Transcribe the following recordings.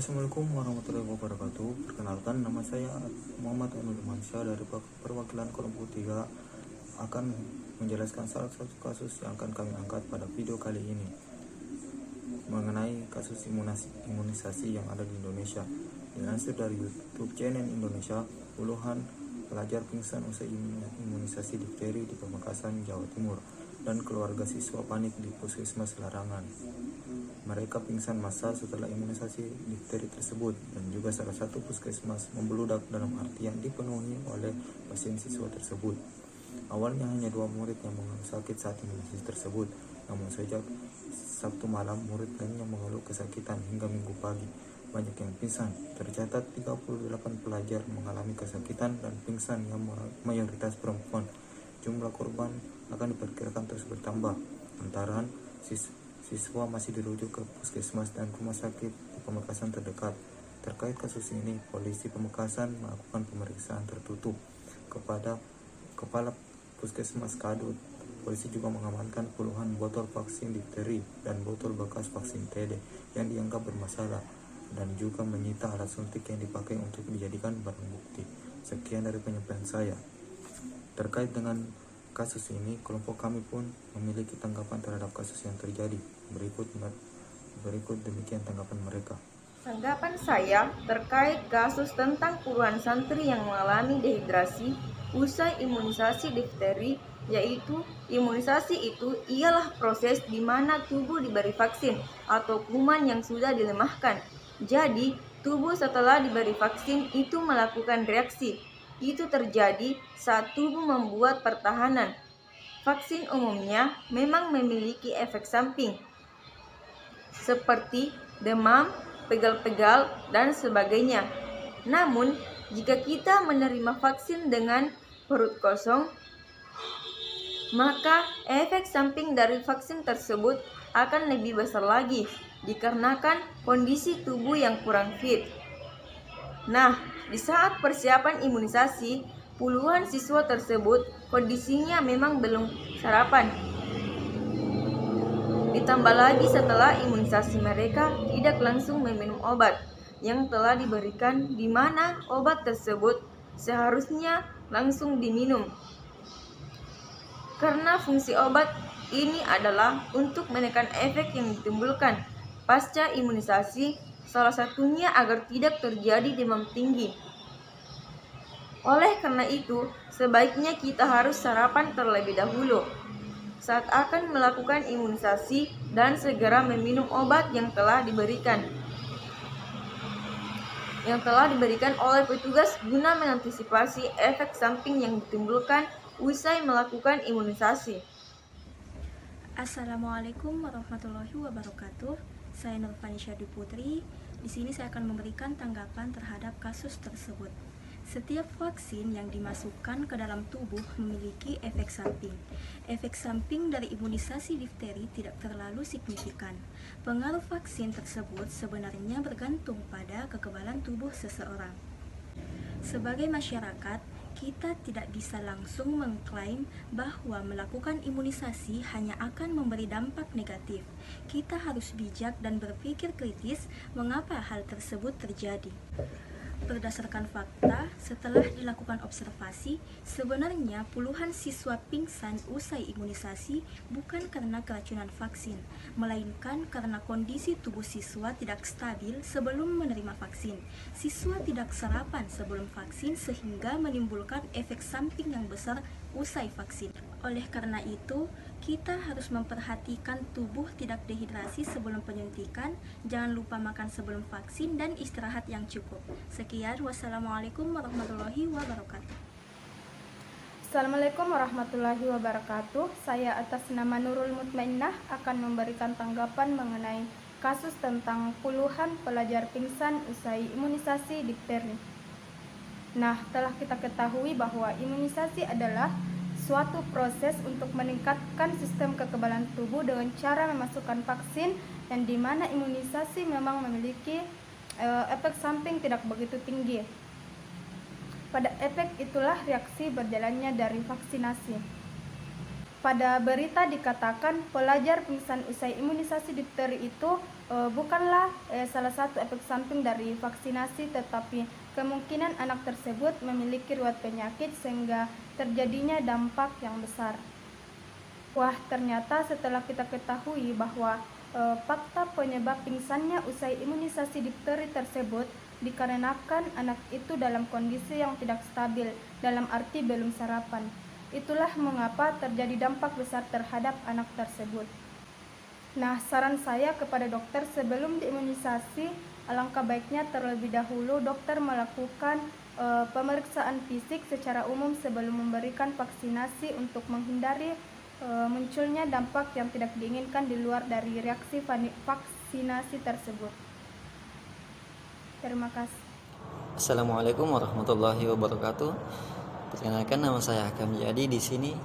Assalamualaikum warahmatullahi wabarakatuh. Perkenalkan, nama saya Muhammad Anul Mansyah dari perwakilan kelompok 3 akan menjelaskan salah satu kasus yang akan kami angkat pada video kali ini mengenai kasus imunisasi yang ada di Indonesia. Dilansir dari YouTube channel Indonesia, puluhan pelajar pingsan usai imunisasi difteri di Pamekasan, Jawa Timur, dan keluarga siswa panik di Puskesmas Larangan. Mereka pingsan massal setelah imunisasi difteri tersebut, dan juga salah satu puskesmas membeludak dalam artian dipenuhi oleh pasien siswa tersebut. Awalnya hanya 2 murid yang mengeluh sakit saat imunisasi tersebut, namun sejak Sabtu malam murid lainnya mengeluh kesakitan hingga Minggu pagi. Banyak yang pingsan. Tercatat 38 pelajar mengalami kesakitan dan pingsan yang mayoritas perempuan. Jumlah korban akan diperkirakan terus bertambah. Lantaran siswa masih dirujuk ke puskesmas dan rumah sakit di Pamekasan terdekat. Terkait kasus ini, polisi Pamekasan melakukan pemeriksaan tertutup kepada kepala puskesmas Kadut. Polisi juga mengamankan puluhan botol vaksin difteri dan botol bekas vaksin TD yang dianggap bermasalah, dan juga menyita alat suntik yang dipakai untuk dijadikan barang bukti. Sekian dari penyampaian saya. Terkait dengan kasus ini, kelompok kami pun memiliki tanggapan terhadap kasus yang terjadi. Berikut demikian tanggapan mereka. Tanggapan saya terkait kasus tentang puluhan santri yang mengalami dehidrasi usai imunisasi difteri, yaitu imunisasi itu ialah proses di mana tubuh diberi vaksin atau kuman yang sudah dilemahkan. Jadi, tubuh setelah diberi vaksin itu melakukan reaksi. Itu terjadi saat tubuh membuat pertahanan. Vaksin umumnya memang memiliki efek samping seperti demam, pegal-pegal, dan sebagainya. Namun, jika kita menerima vaksin dengan perut kosong, maka efek samping dari vaksin tersebut akan lebih besar lagi dikarenakan kondisi tubuh yang kurang fit. Nah, di saat persiapan imunisasi, puluhan siswa tersebut kondisinya memang belum sarapan. Ditambah lagi setelah imunisasi mereka tidak langsung meminum obat yang telah diberikan, di mana obat tersebut seharusnya langsung diminum. Karena fungsi obat ini adalah untuk menekan efek yang ditimbulkan pasca imunisasi, salah satunya agar tidak terjadi demam tinggi. Oleh karena itu, sebaiknya kita harus sarapan terlebih dahulu saat akan melakukan imunisasi dan segera meminum obat yang telah diberikan oleh petugas guna mengantisipasi efek samping yang ditimbulkan usai melakukan imunisasi. Assalamualaikum warahmatullahi wabarakatuh. Saya Nurfanisha Dwi Putri. Di sini saya akan memberikan tanggapan terhadap kasus tersebut. Setiap vaksin yang dimasukkan ke dalam tubuh memiliki efek samping. Efek samping dari imunisasi difteri tidak terlalu signifikan. Pengaruh vaksin tersebut sebenarnya bergantung pada kekebalan tubuh seseorang. Sebagai masyarakat, kita tidak bisa langsung mengklaim bahwa melakukan imunisasi hanya akan memberi dampak negatif. Kita harus bijak dan berpikir kritis mengapa hal tersebut terjadi. Berdasarkan fakta, setelah dilakukan observasi, sebenarnya puluhan siswa pingsan usai imunisasi bukan karena keracunan vaksin, melainkan karena kondisi tubuh siswa tidak stabil sebelum menerima vaksin. Siswa tidak sarapan sebelum vaksin sehingga menimbulkan efek samping yang besar usai vaksin. Oleh karena itu, kita harus memperhatikan tubuh tidak dehidrasi sebelum penyuntikan, jangan lupa makan sebelum vaksin, dan istirahat yang cukup. Sekian, wassalamualaikum warahmatullahi wabarakatuh. Assalamualaikum warahmatullahi wabarakatuh. Saya atas nama Nurul Mutmainnah akan memberikan tanggapan mengenai kasus tentang puluhan pelajar pingsan usai imunisasi difteri. Nah, telah kita ketahui bahwa imunisasi adalah suatu proses untuk meningkatkan sistem kekebalan tubuh dengan cara memasukkan vaksin, yang dimana imunisasi memang memiliki efek samping tidak begitu tinggi. Pada efek itulah reaksi berjalannya dari vaksinasi. pada berita dikatakan pelajar pingsan usai imunisasi difteri itu bukanlah salah satu efek samping dari vaksinasi, tetapi kemungkinan anak tersebut memiliki riwayat penyakit sehingga terjadinya dampak yang besar. Wah, ternyata setelah kita ketahui bahwa fakta penyebab pingsannya usai imunisasi difteri tersebut dikarenakan anak itu dalam kondisi yang tidak stabil, dalam arti belum sarapan. Itulah mengapa terjadi dampak besar terhadap anak tersebut. Nah, saran saya kepada dokter sebelum diimunisasi, alangkah baiknya terlebih dahulu dokter melakukan pemeriksaan fisik secara umum sebelum memberikan vaksinasi untuk menghindari munculnya dampak yang tidak diinginkan di luar dari reaksi vaksinasi tersebut. Terima kasih. Assalamualaikum warahmatullahi wabarakatuh. Perkenalkan, nama saya Hakam. Jadi di sini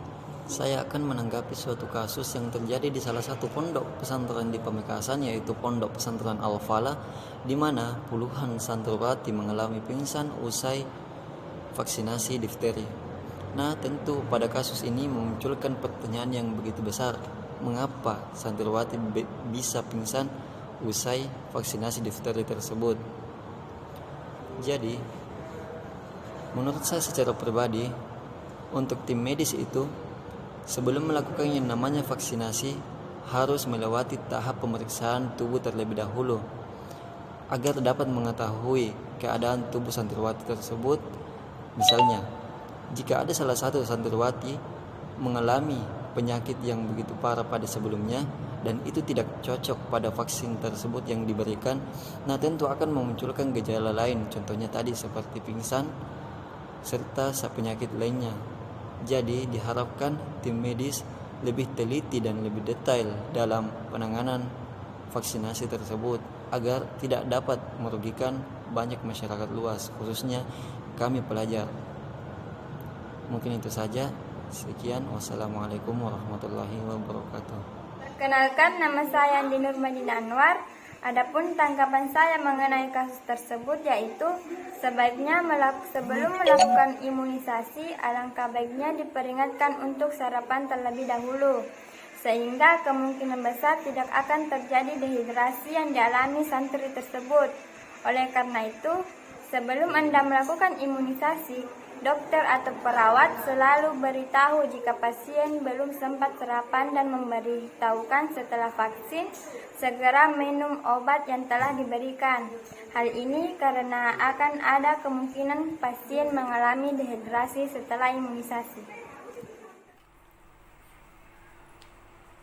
saya akan menanggapi suatu kasus yang terjadi di salah satu pondok pesantren di Pamekasan, yaitu Pondok Pesantren Al-Falah, di mana puluhan santriwati mengalami pingsan usai vaksinasi difteri. Nah, tentu pada kasus ini memunculkan pertanyaan yang begitu besar. Mengapa santriwati bisa pingsan usai vaksinasi difteri tersebut? Jadi, menurut saya secara pribadi, untuk tim medis itu sebelum melakukan yang namanya vaksinasi harus melewati tahap pemeriksaan tubuh terlebih dahulu agar dapat mengetahui keadaan tubuh santriwati tersebut. Misalnya, jika ada salah satu santriwati mengalami penyakit yang begitu parah pada sebelumnya dan itu tidak cocok pada vaksin tersebut yang diberikan, nah tentu akan memunculkan gejala lain, contohnya tadi seperti pingsan serta penyakit lainnya. Jadi diharapkan tim medis lebih teliti dan lebih detail dalam penanganan vaksinasi tersebut agar tidak dapat merugikan banyak masyarakat luas, khususnya kami pelajar. Mungkin itu saja. Sekian, wassalamualaikum warahmatullahi wabarakatuh. Perkenalkan, nama saya Andi Nurmadina Anwar. Adapun tanggapan saya mengenai kasus tersebut yaitu sebaiknya sebelum melakukan imunisasi, alangkah baiknya diperingatkan untuk sarapan terlebih dahulu, sehingga kemungkinan besar tidak akan terjadi dehidrasi yang dialami santri tersebut. Oleh karena itu, sebelum Anda melakukan imunisasi, dokter atau perawat selalu beritahu jika pasien belum sempat sarapan dan memberitahukan setelah vaksin segera minum obat yang telah diberikan. Hal ini karena akan ada kemungkinan pasien mengalami dehidrasi setelah imunisasi.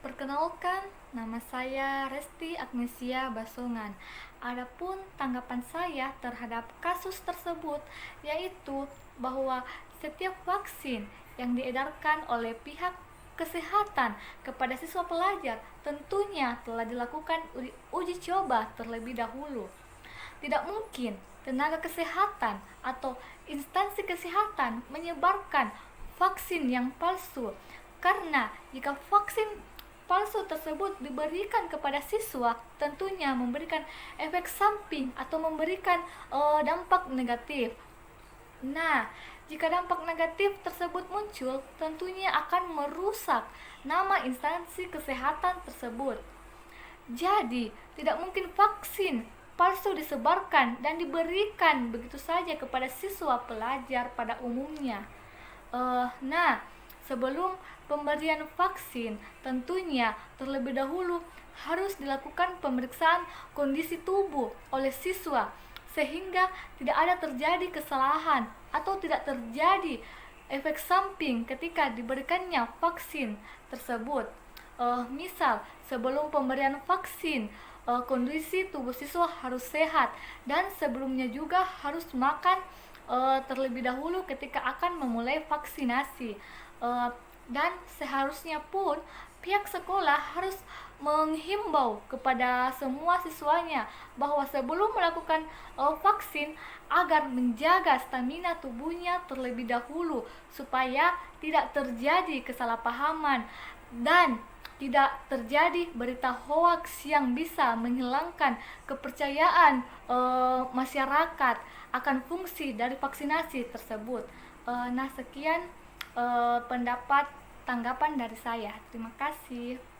Perkenalkan, nama saya Resti Agnesia Basongan. Adapun tanggapan saya terhadap kasus tersebut yaitu bahwa setiap vaksin yang diedarkan oleh pihak kesehatan kepada siswa pelajar tentunya telah dilakukan uji coba terlebih dahulu. Tidak mungkin tenaga kesehatan atau instansi kesehatan menyebarkan vaksin yang palsu, karena jika vaksin palsu tersebut diberikan kepada siswa tentunya memberikan efek samping atau memberikan dampak negatif. Nah, jika dampak negatif tersebut muncul, tentunya akan merusak nama instansi kesehatan tersebut. Jadi, tidak mungkin vaksin palsu disebarkan dan diberikan begitu saja kepada siswa pelajar pada umumnya. Nah, sebelum pemberian vaksin, tentunya terlebih dahulu harus dilakukan pemeriksaan kondisi tubuh oleh siswa, sehingga tidak ada terjadi kesalahan atau tidak terjadi efek samping ketika diberikannya vaksin tersebut. Misal, sebelum pemberian vaksin, kondisi tubuh siswa harus sehat, dan sebelumnya juga harus makan terlebih dahulu ketika akan memulai vaksinasi. Dan seharusnya pun pihak sekolah harus menghimbau kepada semua siswanya bahwa sebelum melakukan vaksin agar menjaga stamina tubuhnya terlebih dahulu supaya tidak terjadi kesalahpahaman dan tidak terjadi berita hoaks yang bisa menghilangkan kepercayaan masyarakat akan fungsi dari vaksinasi tersebut. Nah, sekian pendapat tanggapan dari saya. Terima kasih.